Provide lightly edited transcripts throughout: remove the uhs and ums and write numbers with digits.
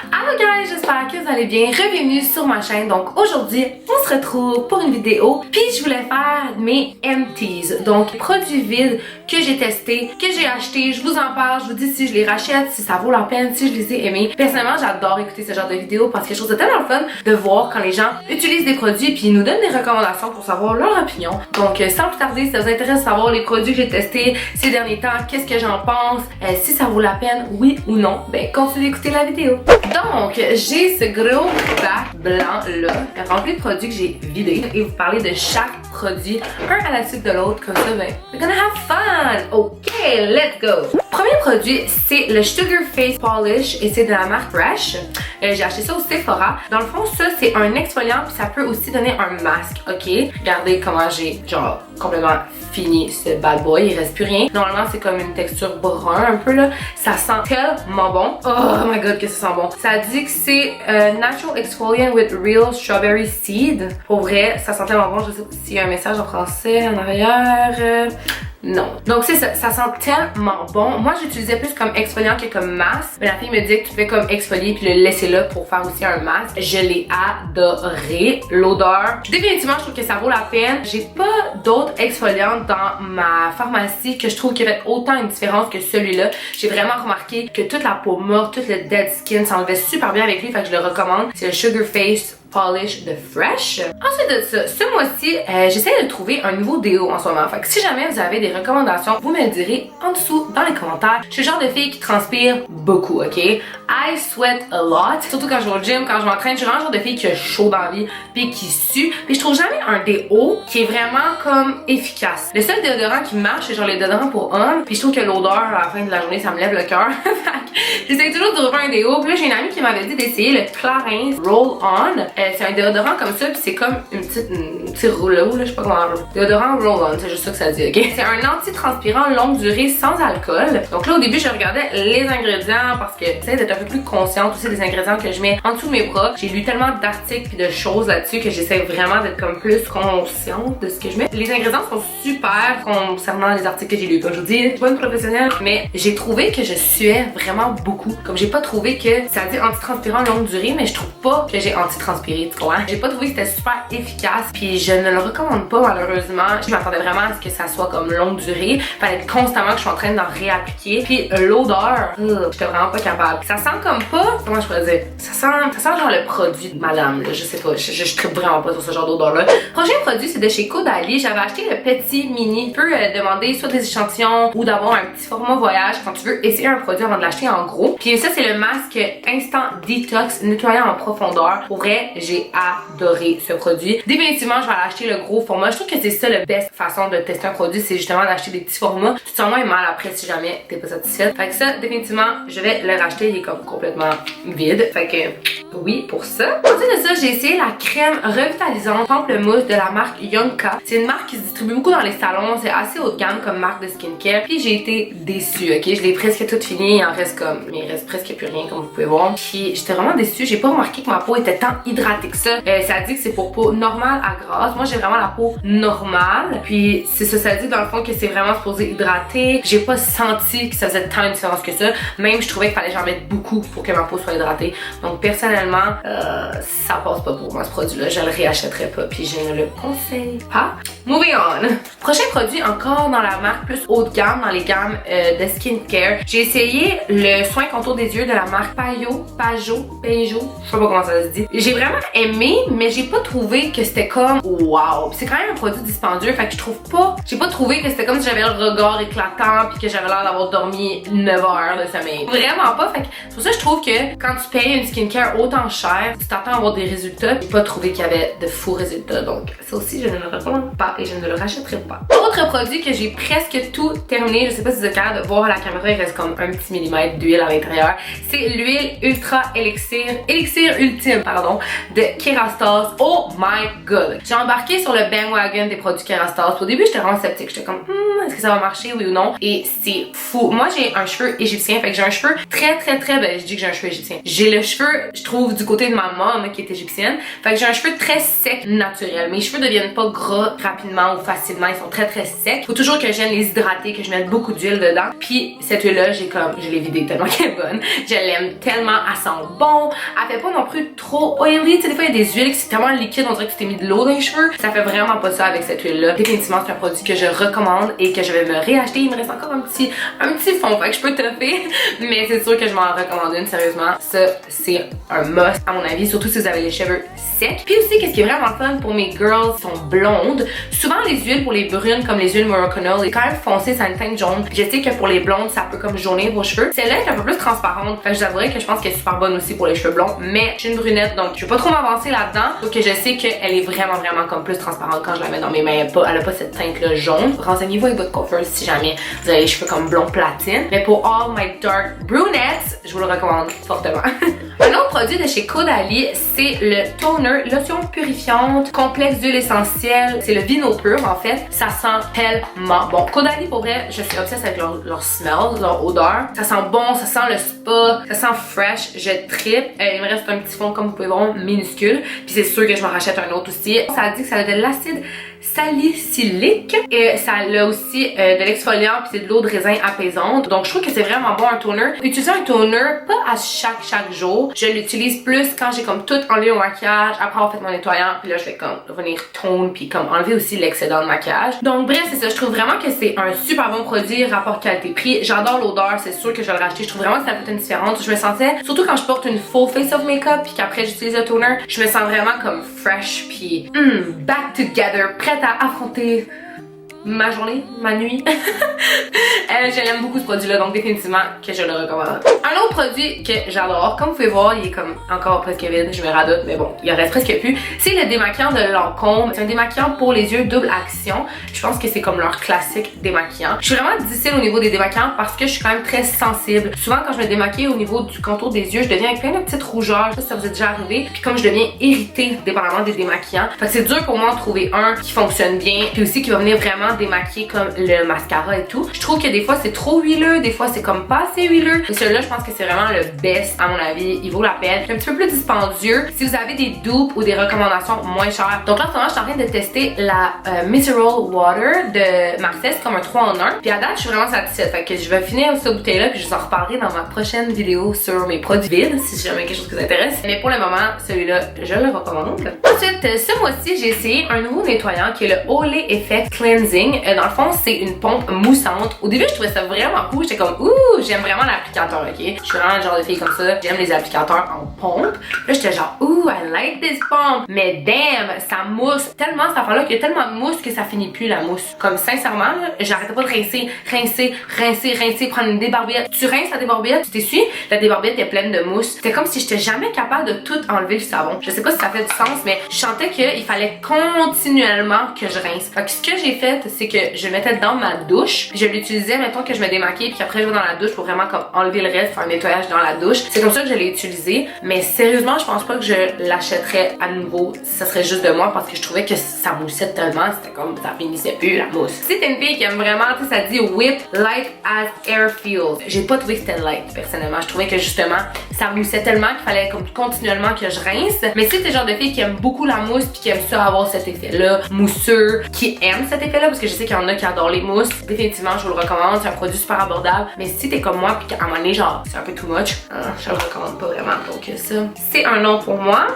Allô guys, j'espère que vous allez bien. Bienvenue sur ma chaîne. Donc aujourd'hui, on se retrouve pour une vidéo. Puis je voulais faire mes empties. Donc produits vides que j'ai testés, que j'ai achetés. Je vous en parle, je vous dis si je les rachète, si ça vaut la peine, si je les ai aimés. Personnellement, j'adore écouter ce genre de vidéos parce que je trouve ça tellement fun de voir quand les gens utilisent des produits puis ils nous donnent des recommandations pour savoir leur opinion. Donc sans plus tarder, si ça vous intéresse de savoir les produits que j'ai testés ces derniers temps, qu'est-ce que j'en pense, si ça vaut la peine, oui ou non, ben continuez d'écouter la vidéo. Donc, j'ai ce gros bac blanc là, rempli de produits que j'ai vidés et vous parler de chaque produit, un à la suite de l'autre, comme ça, ben, we're gonna have fun! Ok, let's go! Premier produit, c'est le Sugar Face Polish et c'est de la marque Fresh. J'ai acheté ça au Sephora. Dans le fond, ça, c'est un exfoliant puis ça peut aussi donner un masque, ok? Regardez comment j'ai, genre, complètement fini ce bad boy, il reste plus rien. Normalement, c'est comme une texture brun un peu là. Ça sent tellement bon. Oh my god, que ça sent bon. Ça dit que c'est Natural Exfoliant with Real Strawberry Seed. Pour vrai, ça sent tellement bon. Je sais pas s'il y a un message en français en arrière. Non. Donc c'est ça, ça sent tellement bon. Moi j'utilisais plus comme exfoliant que comme masque. Mais la fille me disait que tu fais comme exfolier puis le laisser là pour faire aussi un masque. Je l'ai adoré. L'odeur, définitivement je trouve que ça vaut la peine. J'ai pas d'autres exfoliantes dans ma pharmacie que je trouve qui fait autant une différence que celui-là. J'ai vraiment remarqué que toute la peau morte, tout le dead skin s'enlevait super bien avec lui, fait que je le recommande. C'est le Sugar Face Polish de Fresh. Ensuite de ça, ce mois-ci, j'essaie de trouver un nouveau déo en ce moment. Fait que si jamais vous avez des recommandations, vous me le direz en dessous dans les commentaires. Je suis le genre de fille qui transpire beaucoup, ok? I sweat a lot. Surtout quand je vais au gym, quand je m'entraîne, je suis vraiment le genre de fille qui a chaud dans la vie puis qui sue. Puis je trouve jamais un déo qui est vraiment comme efficace. Le seul déodorant qui marche, c'est genre les déodorants pour hommes. Puis je trouve que l'odeur à la fin de la journée, ça me lève le cœur. J'essaie toujours de trouver un déo. Puis là, j'ai une amie qui m'avait dit d'essayer le Clarins Roll On. C'est un déodorant comme ça, puis c'est comme une petite rouleau, là, je sais pas comment. Déodorant roll-on, c'est juste ça que ça dit, ok? C'est un anti-transpirant longue durée sans alcool. Donc là, au début, je regardais les ingrédients parce que j'essaie d'être un peu plus consciente aussi des ingrédients que je mets en dessous de mes bras. J'ai lu tellement d'articles et de choses là-dessus que j'essaie vraiment d'être comme plus consciente de ce que je mets. Les ingrédients sont super concernant les articles que j'ai lus. Comme je vous dis, je suis pas une professionnelle, mais j'ai trouvé que je suais vraiment beaucoup. Comme j'ai pas trouvé que ça dit anti-transpirant longue durée, mais je trouve pas que j'ai anti-transpiré. J'ai pas trouvé que c'était super efficace, puis je ne le recommande pas malheureusement. Je m'attendais vraiment à ce que ça soit comme longue durée. Fallait trconstamment que je suis en train d'en réappliquer. Puis l'odeur, j'étais vraiment pas capable. Ça sent comme pas, comment je pourrais dire, ça sent genre le produit de madame, là, je sais pas, je tripe vraiment pas sur ce genre d'odeur là. Prochain produit, c'est de chez Caudalie. J'avais acheté le petit mini. Tu peux demander soit des échantillons ou d'avoir un petit format voyage quand tu veux essayer un produit avant de l'acheter en gros. Puis ça, c'est le masque Instant Detox nettoyant en profondeur. Pour vrai, j'ai adoré ce produit. Définitivement, je vais aller acheter le gros format. Je trouve que c'est ça la best façon de tester un produit, c'est justement d'acheter des petits formats. Tu te sens moins mal après si jamais t'es pas satisfaite. Fait que ça, définitivement, je vais le racheter. Il est comme complètement vide. Fait que oui, pour ça. Ensuite de ça, j'ai essayé la crème revitalisante pamplemousse de la marque Yonka. C'est une marque qui se distribue beaucoup dans les salons. C'est assez haut de gamme comme marque de skincare. Puis j'ai été déçue, ok? Je l'ai presque toute finie. Il en reste comme, mais il reste presque plus rien comme vous pouvez voir. Puis j'étais vraiment déçue. J'ai pas remarqué que ma peau était tant hydratée que ça. Ça dit que c'est pour peau normale à grasse. Moi, j'ai vraiment la peau normale. Puis c'est ça, ça dit dans le fond que c'est vraiment supposé hydrater. J'ai pas senti que ça faisait tant une différence que ça. Même, je trouvais qu'il fallait que j'en mette beaucoup pour que ma peau soit hydratée. Donc personnellement, ça passe pas pour moi ce produit-là. Je le réachèterai pas. Puis je ne le conseille pas. Moving on. Prochain produit encore dans la marque plus haut de gamme, dans les gammes de skincare. J'ai essayé le soin contour des yeux de la marque Pajot, je sais pas comment ça se dit. J'ai vraiment aimé, mais j'ai pas trouvé que c'était comme wow. C'est quand même un produit dispendieux, fait que je trouve pas, j'ai pas trouvé que c'était comme si j'avais le regard éclatant puis que j'avais l'air d'avoir dormi 9 heures de sommeil. Vraiment pas, fait que c'est pour ça que je trouve que quand tu payes une skincare autant cher, tu t'attends à avoir des résultats. J'ai pas trouvé qu'il y avait de faux résultats, donc ça aussi je ne le recommande pas et je ne le rachèterai pas. Autre produit que j'ai presque tout terminé, je sais pas si vous êtes capable de voir à la caméra, il reste comme un petit millimètre d'huile à l'intérieur. C'est l'huile Ultra Elixir Ultime, pardon, de Kerastase. Oh my god! J'ai embarqué sur le bandwagon des produits Kerastase. Au début, j'étais vraiment sceptique. J'étais comme, est-ce que ça va marcher, oui ou non? Et c'est fou. Moi, j'ai un cheveu égyptien, fait que j'ai un cheveu très, ben, je dis que j'ai un cheveu égyptien. J'ai le cheveu, je trouve, trouve du côté de ma maman qui est égyptienne. Fait que j'ai un cheveu très sec naturel. Mes cheveux deviennent pas gras rapidement ou facilement, ils sont très très secs. Faut toujours que je vienne les hydrater, que je mette beaucoup d'huile dedans. Puis cette huile là, je l'ai vidée tellement qu'elle est bonne. Je l'aime tellement, elle sent bon. Elle fait pas non plus trop oily. Tu sais, des fois il y a des huiles qui sont tellement liquides, on dirait que tu t'es mis de l'eau dans les cheveux. Ça fait vraiment pas ça avec cette huile là. Définitivement c'est un produit que je recommande et que je vais me réacheter. Il me reste encore un petit fond, fait que je peux toffer. Mais c'est sûr que je m'en recommande une, sérieusement. Ça, c'est un must à mon avis, surtout si vous avez les cheveux secs. Puis aussi, qu'est-ce qui est vraiment fun pour mes girls qui sont blondes, souvent les huiles pour les brunes comme les huiles Moroccanoil est quand même foncée, ça a une teinte jaune. Je sais que pour les blondes, ça peut comme jaunir vos cheveux. Celle-là est un peu plus transparente, fait que je vous avouerai que je pense qu'elle est super bonne aussi pour les cheveux blonds, mais je suis une brunette donc je vais pas trop m'avancer là-dedans, donc je sais qu'elle est vraiment comme plus transparente quand je la mets dans mes mains. Elle a pas cette teinte-là jaune. Renseignez-vous avec votre coiffeur si jamais vous avez les cheveux comme blond platine. Mais pour all my dark brunettes, je vous le recommande fortement. Un autre produit de chez Caudalie, c'est le toner, lotion purifiante, complexe d'huile essentielle. C'est le vino pur en fait. Ça sent tellement bon. Caudalie, pour vrai, je suis obsesse avec leur smell, leur odeur. Ça sent bon, ça sent le spa, ça sent fresh. Je trippe. Il me reste un petit fond, comme vous pouvez voir, minuscule. Puis c'est sûr que je m'en rachète un autre aussi. Ça dit que ça a de l'acide salicylique et ça a aussi de l'exfoliant puis c'est de l'eau de raisin apaisante. Donc je trouve que c'est vraiment bon un toner. Utiliser un toner pas à chaque jour. Je l'utilise plus quand j'ai comme tout enlevé mon maquillage après avoir fait mon nettoyant, puis là je vais comme venir tone puis comme enlever aussi l'excédent de maquillage. Donc bref, c'est ça, je trouve vraiment que c'est un super bon produit rapport qualité-prix. J'adore l'odeur, c'est sûr que je vais le racheter. Je trouve vraiment que ça fait une différence. Je me sentais, surtout quand je porte une full face of make-up puis qu'après j'utilise le toner, je me sens vraiment comme fresh puis back together, prête à affronter ma journée, ma nuit. Je l'aime beaucoup ce produit-là, donc définitivement que je le recommande. Un autre produit que j'adore, comme vous pouvez voir, il est comme encore presque vide, je me radote, mais bon, il en reste presque plus. C'est le démaquillant de Lancôme. C'est un démaquillant pour les yeux double action. Je pense que c'est comme leur classique démaquillant. Je suis vraiment difficile au niveau des démaquillants parce que je suis quand même très sensible. Souvent quand je me démaquille au niveau du contour des yeux, je deviens avec plein de petites rougeurs. Je sais pas si ça vous est déjà arrivé. Puis comme je deviens irritée dépendamment des démaquillants, fait que c'est dur pour moi de trouver un qui fonctionne bien, puis aussi qui va venir vraiment démaquiller comme le mascara et tout. Je trouve que des fois c'est trop huileux, des fois c'est comme pas assez huileux. Et celui-là, je pense que c'est vraiment le best à mon avis. Il vaut la peine. C'est un petit peu plus dispendieux si vous avez des dupes ou des recommandations moins chères. Donc là, en ce moment, je suis en train de tester la Mineral Water de Marcès comme un 3 en 1. Puis à date, je suis vraiment satisfaite. Fait que je vais finir cette bouteille-là puis je vous en reparlerai dans ma prochaine vidéo sur mes produits vides si jamais quelque chose qui vous intéresse. Mais pour le moment, celui-là, je le recommande. Ensuite, ce mois-ci, j'ai essayé un nouveau nettoyant qui est le Olay Effect Cleansing. Dans le fond, c'est une pompe moussante. Au début, je trouvais ça vraiment cool. J'étais comme, ouh, j'aime vraiment l'applicateur, ok? Je suis vraiment le genre de fille comme ça. J'aime les applicateurs en pompe. Là, j'étais genre, ouh, I like this pompe. Mais damn, ça mousse tellement cette affaire-là qu'il y a tellement de mousse que ça finit plus la mousse. Comme sincèrement, j'arrêtais pas de rincer, prendre une débarbillette. Tu rinces la débarbillette, tu t'essuies, la débarbillette est pleine de mousse. C'était comme si j'étais jamais capable de tout enlever le savon. Je sais pas si ça fait du sens, mais je sentais qu'il fallait continuellement que je rince. Fait que ce que j'ai fait, c'est que je le mettais dans ma douche, puis je l'utilisais, mettons que je me démaquille, puis après je vais dans la douche pour vraiment comme enlever le reste, faire un nettoyage dans la douche. C'est comme ça que je l'ai utilisé, mais sérieusement, je pense pas que je l'achèterais à nouveau si ça serait juste de moi parce que je trouvais que ça moussait tellement, c'était comme ça finissait plus la mousse. Si t'es une fille qui aime vraiment, tu sais, ça dit whip light as air feels. J'ai pas trouvé que c'était light personnellement. Je trouvais que justement ça moussait tellement qu'il fallait comme continuellement que je rince. Mais si t'es le genre de fille qui aime beaucoup la mousse puis qui aime ça avoir cet effet-là, mousseux, qui aime cet effet-là, parce que je sais qu'il y en a qui adorent les mousses, définitivement je vous le recommande. C'est un produit super abordable. Mais si t'es comme moi puis qu'à un moment donné, genre c'est un peu too much, je le recommande pas vraiment. Donc ça, c'est un non pour moi.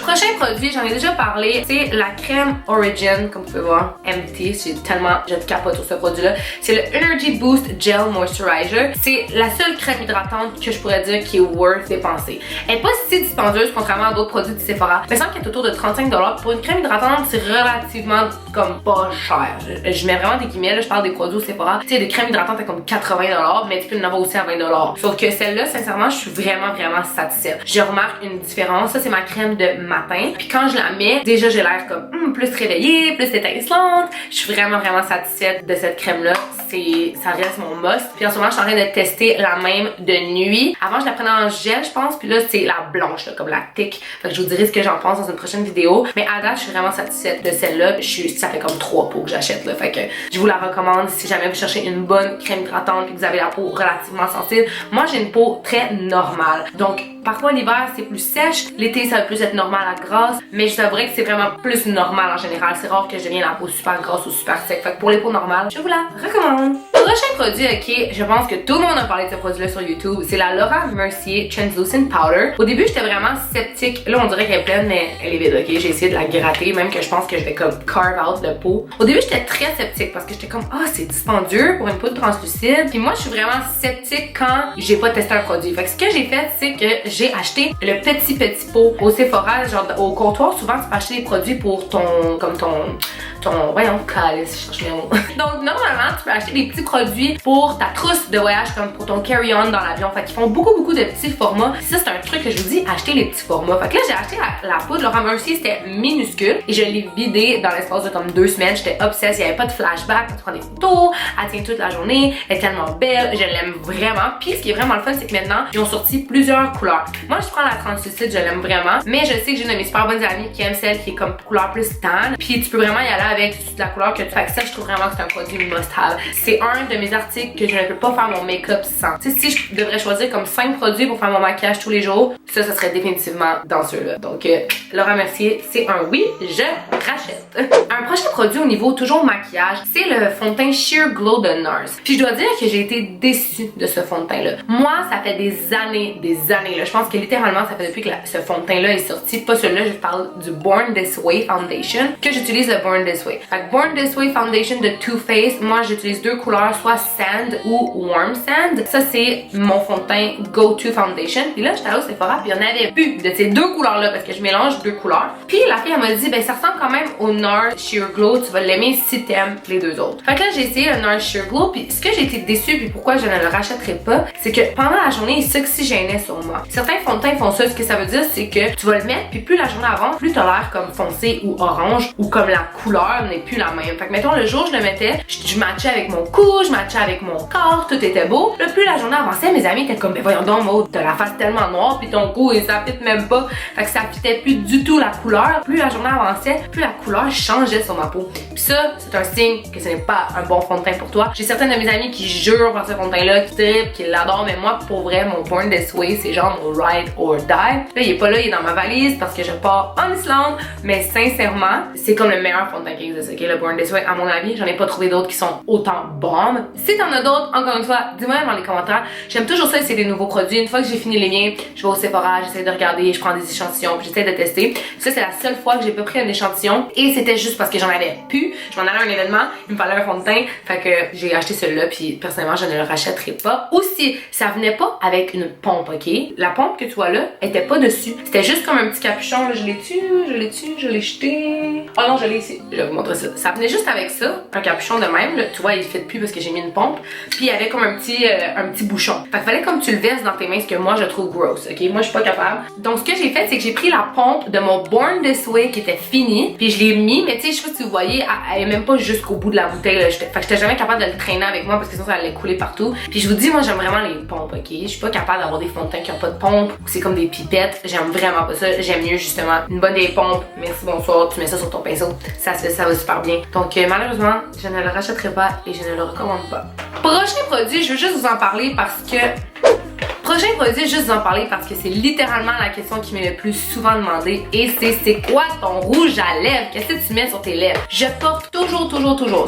Prochain produit, j'en ai déjà parlé, c'est la crème Origin, comme vous pouvez voir, MT. Je capote sur ce produit-là. C'est le Energy Boost Gel Moisturizer. C'est la seule crème hydratante que je pourrais dire qui est worth dépenser. Elle est pas si dispendieuse contrairement à d'autres produits de Sephora. Il me semble qu'elle est autour de 35$. Pour une crème hydratante, c'est relativement comme pas cher. Je mets vraiment des guillemets, là, je parle des produits au Sephora. Tu sais, des crèmes hydраtantes à comme 80$, mais tu peux en avoir aussi à 20$. Sauf que celle-là, sincèrement, je suis vraiment satisfaite. Je remarque une différence. Ça, c'est ma crème de matin. Puis quand je la mets, déjà j'ai l'air comme plus réveillée, plus étincelante. Je suis vraiment satisfaite de cette crème-là. ça reste mon must. Puis en ce moment, je suis en train de tester la même de nuit. Avant, je la prenais en gel, je pense, puis là, c'est la blanche, là, comme la thick. Fait que je vous dirai ce que j'en pense dans une prochaine vidéo. Mais à date, je suis vraiment satisfaite de celle-là. Ça fait comme 3 pots que j'achète, là. Fait que je vous la recommande si jamais vous cherchez une bonne crème hydratante puis que vous avez la peau relativement sensible. Moi, j'ai une peau très normale. Donc, parfois, l'hiver, c'est plus sèche. L'été, ça va plus être normal à grasse. Mais je t'avouerais que c'est vraiment plus normal en général. C'est rare que je devienne la peau super grasse ou super sec. Fait que pour les peaux normales, je vous la recommande. Prochain produit, ok, je pense que tout le monde a parlé de ce produit-là sur YouTube. C'est la Laura Mercier Translucent Powder. Au début, j'étais vraiment sceptique. Là, on dirait qu'elle est pleine, mais elle est vide, ok? J'ai essayé de la gratter, même que je pense que je vais comme carve out de peau. Au début, j'étais très sceptique parce que j'étais comme, ah, c'est dispendieux pour une peau translucide. Puis moi, je suis vraiment sceptique quand j'ai pas testé un produit. Fait que ce que j'ai fait, c'est que j'ai acheté le petit pot au Sephora, genre au comptoir. Souvent, tu peux acheter des produits pour ton voyons, calice, je cherche les mots. Donc, normalement, tu peux acheter des petits produits pour ta trousse de voyage, comme pour ton carry-on dans l'avion. Fait qu'ils font beaucoup de petits formats. Ça, c'est un truc que je vous dis, acheter les petits formats. Fait que là, j'ai acheté la poudre Laura Mercier, c'était minuscule. Et je l'ai vidée dans l'espace de comme 2 semaines. J'étais obsesse, il n'y avait pas de flashback. Tu prends des photos, elle tient toute la journée, elle est tellement belle, je l'aime vraiment. Puis, ce qui est vraiment le fun, c'est que maintenant, ils ont sorti plusieurs couleurs. Moi, je prends la translucide, je l'aime vraiment. Mais je sais que j'ai une de mes super bonnes amies qui aime celle qui est comme couleur plus tan. Puis, tu peux vraiment y aller avec la couleur que tu fais. Ça, je trouve vraiment que c'est un produit must-have. C'est un de mes articles que je ne peux pas faire mon make-up sans. Tu sais, si je devrais choisir comme 5 produits pour faire mon maquillage tous les jours, ça serait définitivement dans ceux-là. Donc, Laura Mercier, c'est un oui, je rachète. Un prochain produit au niveau toujours maquillage, c'est le fond de teint Sheer Glow de NARS. Puis je dois dire que j'ai été déçue de ce fond de teint-là. Moi, ça fait des années, là. Je pense que littéralement, ça fait depuis que ce fond de teint-là est sorti. Pas celui-là, je parle du Born This Way Foundation, que j'utilise le Born This Way. Fait que Born This Way Foundation de Too Faced, moi j'utilise 2 couleurs, soit Sand ou Warm Sand. Ça, c'est mon fond de teint Go-To Foundation. Puis là, j'étais allée au Sephora, puis il y en avait plus de ces 2 couleurs-là, parce que je mélange 2 couleurs. Puis la fille, elle m'a dit, ben ça ressemble quand même au NARS Sheer Glow, tu vas l'aimer si t'aimes les 2 autres. Fait que là, j'ai essayé le NARS Sheer Glow, puis ce que j'ai été déçue, puis pourquoi je ne le rachèterai pas, c'est que pendant la journée, il s'oxygénait sur moi. Certains fonds de teint font ça, ce que ça veut dire, c'est que tu vas le mettre, puis plus la journée avance, plus t'as l'air comme foncé ou orange, ou comme la couleur n'est plus la même. Fait que mettons, le jour où je le mettais, je matchais avec mon cou, je matchais avec mon corps, tout était beau. Là, plus la journée avançait, mes amis étaient comme, ben voyons donc, Maud, t'as la face tellement noire, puis ton cou, et ça fit même pas. Fait que ça fitait plus du tout la couleur. Plus la journée avançait, plus la couleur changeait sur ma peau. Puis ça, c'est un signe que ce n'est pas un bon fond de teint pour toi. J'ai certaines de mes amies qui jurent par ce fond de teint-là, qui trippent, qui l'adorent, mais moi, pour vrai, mon Born This Way, c'est genre mon ride or die. Là, il est pas là, il est dans ma valise parce que je pars en Islande, mais sincèrement, c'est comme le meilleur fond de teint qui existe, ok? Le Born This Way, à mon avis, j'en ai pas trouvé d'autres qui sont autant bombes. Si t'en as d'autres, encore une fois, dis-moi dans les commentaires. J'aime toujours ça, essayer des nouveaux produits. Une fois que j'ai fini les miens, je vais au Sephora, j'essaie de regarder, je prends des échantillons, puis j'essaie de tester. Ça, c'est la seule fois que j'ai pas pris un échantillon et c'était juste parce que j'en avais plus. Je m'en allais à un événement, il me fallait un fond de teint, fait que j'ai acheté celui-là, puis personnellement, je ne le rachèterai pas. Aussi, ça venait pas avec une pompe, ok? La pompe que tu vois là, était pas dessus. C'était juste comme un petit capuchon, là. Je l'ai jeté. Oh non, je l'ai ici. Je vais vous montrer ça. Ça venait juste avec ça, un capuchon de même, là. Tu vois, il fit plus parce que j'ai mis une pompe. Puis il y avait comme un petit bouchon. Fait qu'il fallait comme tu le verses dans tes mains, ce que moi je trouve gross, ok? Moi je suis pas capable. Donc ce que j'ai fait, c'est que j'ai pris la pompe de mon Born This Way qui était finie, puis je l'ai mis, mais tu sais, je sais pas si vous voyez, elle est même pas jusqu'au bout de la bouteille, là. Fait que j'étais jamais capable de le traîner avec moi parce que sinon ça allait couler partout. Puis je vous dis, moi j'aime vraiment les pompes, ok? Je suis pas capable d'avoir des fonds de teint qui ont pas de pompe, ou c'est comme des pipettes. J'aime vraiment pas ça. J'aime mieux justement une bonne vieille pompe. Merci, bonsoir. Tu mets ça sur ton pinceau. Ça va super bien. Donc malheureusement, je ne le rachèterai pas et je ne le recommande pas. Prochain produit, je veux juste vous en parler parce que c'est littéralement la question qui m'est le plus souvent demandée et c'est quoi ton rouge à lèvres? Qu'est-ce que tu mets sur tes lèvres? Je porte toujours,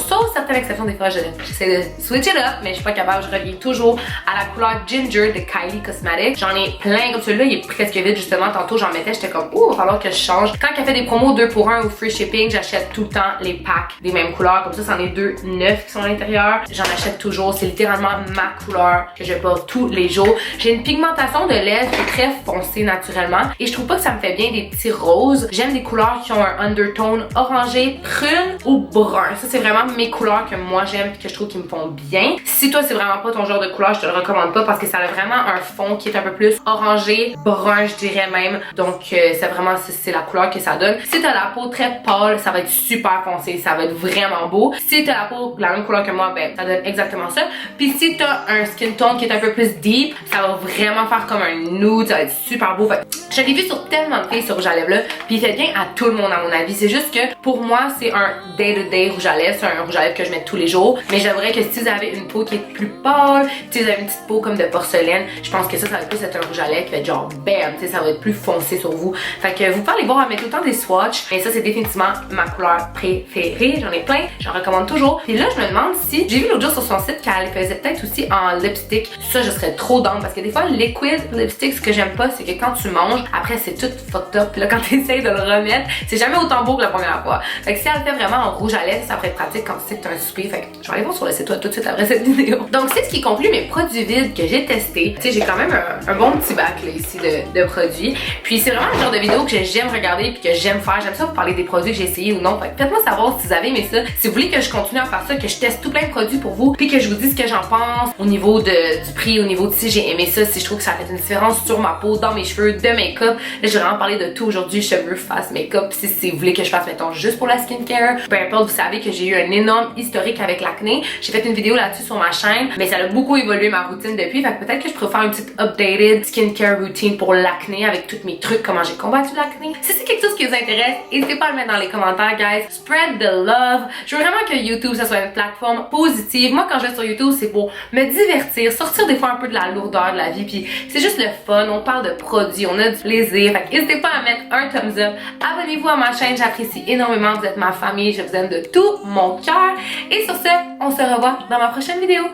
sauf certaines exceptions, des fois j'essaie de switch it up, mais je suis pas capable, je reviens toujours à la couleur Ginger de Kylie Cosmetics. J'en ai plein comme celui-là, il est presque vide justement, tantôt j'en mettais, j'étais comme il va falloir que je change. Quand elle fait des promos 2 pour 1 ou free shipping, j'achète tout le temps les packs des mêmes couleurs, comme ça c'en est 2 neufs qui sont à l'intérieur. J'en achète toujours, c'est littéralement ma couleur que je porte tous les jours. J'ai une pigmentation de lèvres qui est très foncée naturellement et je trouve pas que ça me fait bien des petits roses. J'aime des couleurs qui ont un undertone orangé, prune ou brun. Ça c'est vraiment mes couleurs que moi j'aime et que je trouve qui me font bien. Si toi c'est vraiment pas ton genre de couleur, je te le recommande pas parce que ça a vraiment un fond qui est un peu plus orangé, brun je dirais même. Donc c'est vraiment c'est la couleur que ça donne. Si t'as la peau très pâle, ça va être super foncé, ça va être vraiment beau. Si t'as la peau la même couleur que moi, ben ça donne exactement ça. Puis si t'as un skin tone qui est un peu plus deep, ça va vraiment faire comme un nude, ça va être super beau. Fait, je l'ai vu sur tellement de filles ce rouge à lèvres là, puis il fait bien à tout le monde à mon avis. C'est juste que pour moi c'est un day-to-day rouge à lèvres, c'est un rouge à lèvres que je mets tous les jours. Mais j'aimerais que si vous avez une peau qui est plus pâle, si vous avez une petite peau comme de porcelaine, je pense que ça va plus être un rouge à lèvres qui va être genre bam, tu sais, ça va être plus foncé sur vous. Fait que vous pouvez aller voir à mettre autant des swatchs, mais ça c'est définitivement ma couleur préférée. J'en ai plein, j'en recommande toujours. Puis là je me demande si j'ai vu l'autre jour sur son site qu'elle faisait peut-être aussi en lipstick. Ça je serais trop down parce que des fois le liquid lipstick, ce que j'aime pas c'est que quand tu manges, après c'est tout fucked up. Puis là quand tu essayes de le remettre, c'est jamais autant beau que la première fois. Fait que si elle le fait vraiment en rouge à lèvres, ça pourrait être pratique quand tu sais que t'as un souper. Fait que je vais aller voir sur le site web tout de suite après cette vidéo. Donc c'est ce qui conclut mes produits vides que j'ai testés. Tu sais j'ai quand même un bon petit bac là ici de produits. Puis c'est vraiment le genre de vidéo que j'aime regarder puis que j'aime faire. J'aime ça vous parler des produits que j'ai essayés ou non. Fait que faites-moi savoir si vous avez aimé ça. Si vous voulez que je continue à faire ça, que je teste tout plein de produits pour vous, puis que je vous dise ce que j'en pense au niveau du prix, au niveau de si j'ai aimé ça, si je trouve que ça fait une différence sur ma peau, dans mes cheveux, de make-up. Là j'ai vraiment parlé de tout aujourd'hui, cheveux, face, make-up. Si vous voulez que je fasse mettons juste pour la skincare, peu importe, vous savez que j'ai eu un énorme historique avec l'acné. J'ai fait une vidéo là-dessus sur ma chaîne, mais ça a beaucoup évolué ma routine depuis. Fait que peut-être que je pourrais faire une petite updated skincare routine pour l'acné avec tous mes trucs, comment j'ai combattu l'acné. Si c'est quelque chose qui vous intéresse, n'hésitez pas à le mettre dans les commentaires, guys. Spread the love. Je veux vraiment que YouTube, ça soit une plateforme positive. Moi, quand je vais sur YouTube, c'est pour me divertir, sortir des fois un peu de la lourdeur de la vie, puis c'est juste le fun. On parle de produits, on a du plaisir. Fait que n'hésitez pas à mettre un thumbs up. Abonnez-vous à ma chaîne, j'apprécie énormément. Vous êtes ma famille, je vous aime de tout mon cœur. Et sur ce, on se revoit dans ma prochaine vidéo.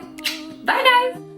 Bye, guys!